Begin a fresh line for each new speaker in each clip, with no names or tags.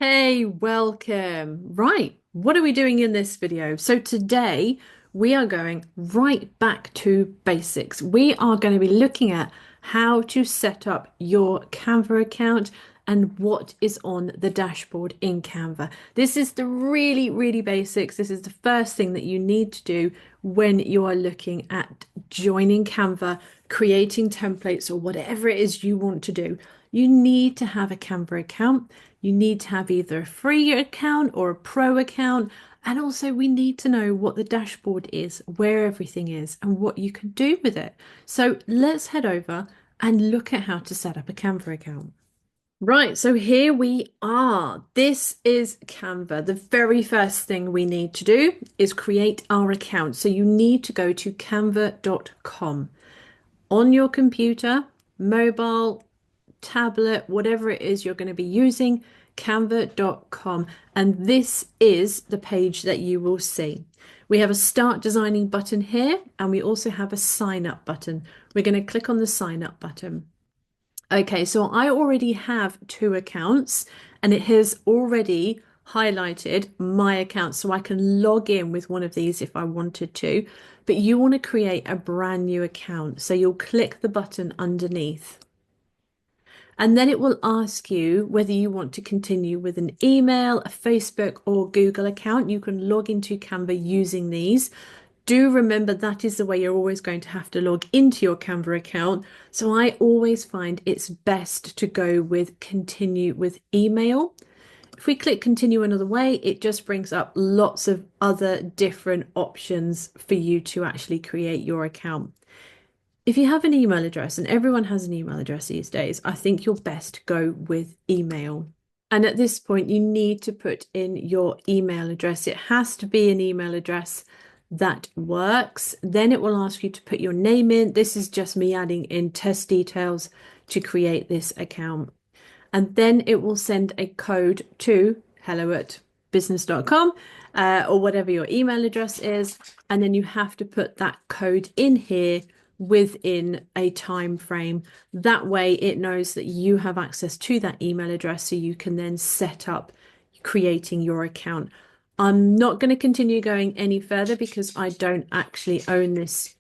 Hey, welcome. Right, what are we doing in this video? So today we are going right back to basics. We are going to be looking at how to set up your Canva account and what is on the dashboard in Canva. This is the really basics. This is the first thing that you need to do when you are looking at joining Canva, creating templates, or whatever it is you want to do. You need to have a Canva account. You need to have either a free account or a pro account. And also, we need to know what the dashboard is, where everything is, and what you can do with it. So let's head over and look at how to set up a Canva account. Right, so here we are. This is Canva. The very first thing we need to do is create our account. So you need to go to canva.com on your computer, mobile, tablet, whatever it is you're going to be using, canva.com. And this is the page that you will see. We have a start designing button here, and we also have a sign up button. We're going to click on the sign up button. Okay, so I already have two accounts and it has already highlighted my account, so I can log in with one of these if I wanted to, but you want to create a brand new account. So you'll click the button underneath. And then it will ask you whether you want to continue with an email, a Facebook, or Google account. You can log into Canva using these. Do remember that is the way you're always going to have to log into your Canva account. So I always find it's best to go with continue with email. If we click continue another way, it just brings up lots of other different options for you to actually create your account. If you have an email address, and everyone has an email address these days, I think you're best to go with email. And at this point, you need to put in your email address. It has to be an email address that works. Then it will ask you to put your name in. This is just me adding in test details to create this account. And then it will send a code to hello@business.com or whatever your email address is. And then you have to put that code in here within a time frame. That way it knows that you have access to that email address so you can then set up creating your account. I'm not going to continue going any further because I don't actually own this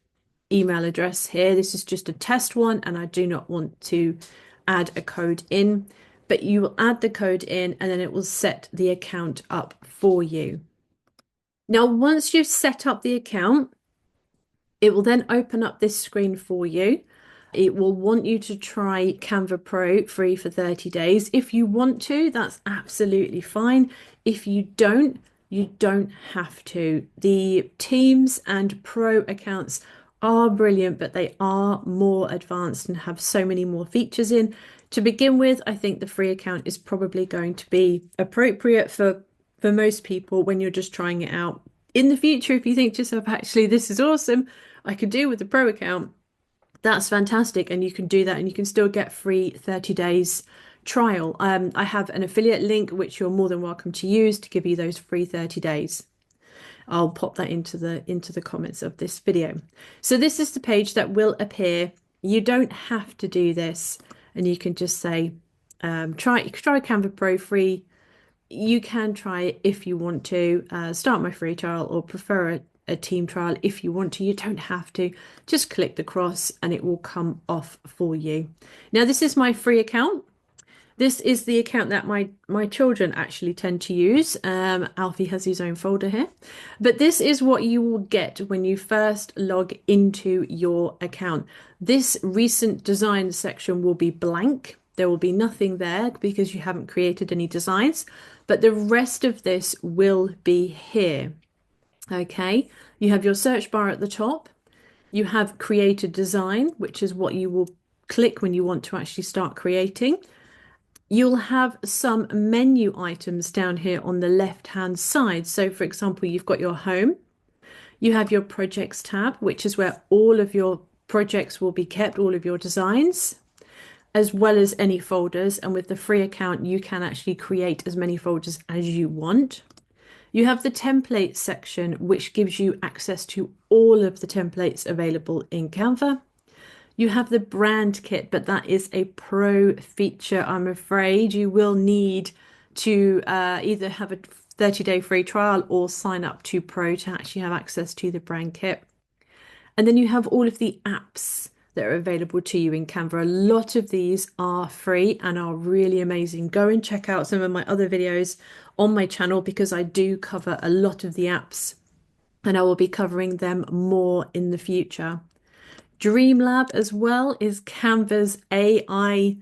email address here. This is just a test one and I do not want to add a code in, but you will add the code in and then it will set the account up for you. Now, once you've set up the account, it will then open up this screen for you. It will want you to try Canva Pro free for 30 days. If you want to, that's absolutely fine. If you don't have to. The Teams and Pro accounts are brilliant, but they are more advanced and have so many more features in. To begin with, I think the free account is probably going to be appropriate for most people when you're just trying it out. In the future, if you think to yourself, actually, this is awesome, I could do with a pro account, that's fantastic. And you can do that and you can still get free 30 days trial. I have an affiliate link, which you're more than welcome to use to give you those free 30 days. I'll pop that into the comments of this video. So this is the page that will appear. You don't have to do this and you can just say, try Canva Pro free. You can try it if you want to, start my free trial or prefer a team trial if you want to. You don't have to. Just click the cross and it will come off for you. Now, this is my free account. This is the account that my children actually tend to use. Alfie has his own folder here. But this is what you will get when you first log into your account. This recent design section will be blank. There will be nothing there because you haven't created any designs, but the rest of this will be here. Okay, you have your search bar at the top. You have create a design, which is what you will click when you want to actually start creating. You'll have some menu items down here on the left-hand side. So for example, you've got your home, you have your projects tab, which is where all of your projects will be kept, all of your designs, as well as any folders. And with the free account, you can actually create as many folders as you want. You have the template section, which gives you access to all of the templates available in Canva. You have the brand kit, but that is a pro feature, I'm afraid. You will need to either have a 30-day free trial or sign up to Pro to actually have access to the brand kit. And then you have all of the apps that are available to you in Canva. A lot of these are free and are really amazing. Go and check out some of my other videos on my channel because I do cover a lot of the apps and I will be covering them more in the future. Dreamlab as well is Canva's AI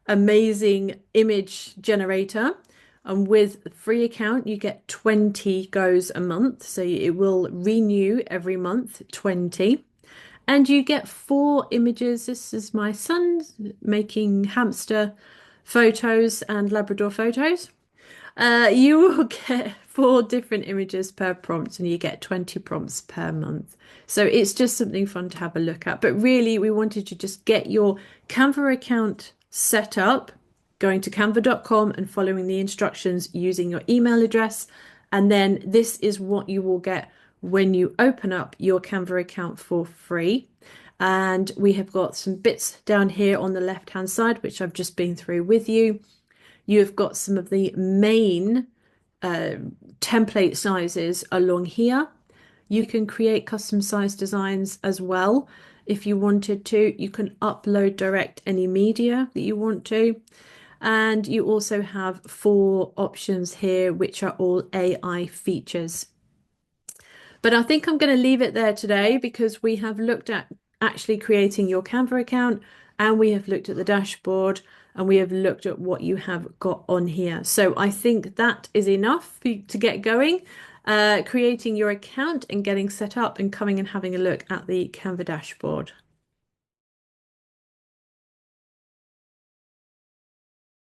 amazing image generator. And with a free account, you get 20 goes a month. So it will renew every month, 20. And you get 4 images. This is my son making hamster photos and Labrador photos. You will get 4 different images per prompt and you get 20 prompts per month. So it's just something fun to have a look at. But really, we wanted to just get your Canva account set up, going to canva.com and following the instructions using your email address. And then this is what you will get when you open up your Canva account for free. And we have got some bits down here on the left hand side, which I've just been through with you. You've got some of the main template sizes along here. You can create custom size designs as well. If you wanted to, you can upload direct any media that you want to. And you also have 4 options here, which are all AI features. But I think I'm going to leave it there today because we have looked at actually creating your Canva account and we have looked at the dashboard and we have looked at what you have got on here. So I think that is enough to get going, creating your account and getting set up and coming and having a look at the Canva dashboard.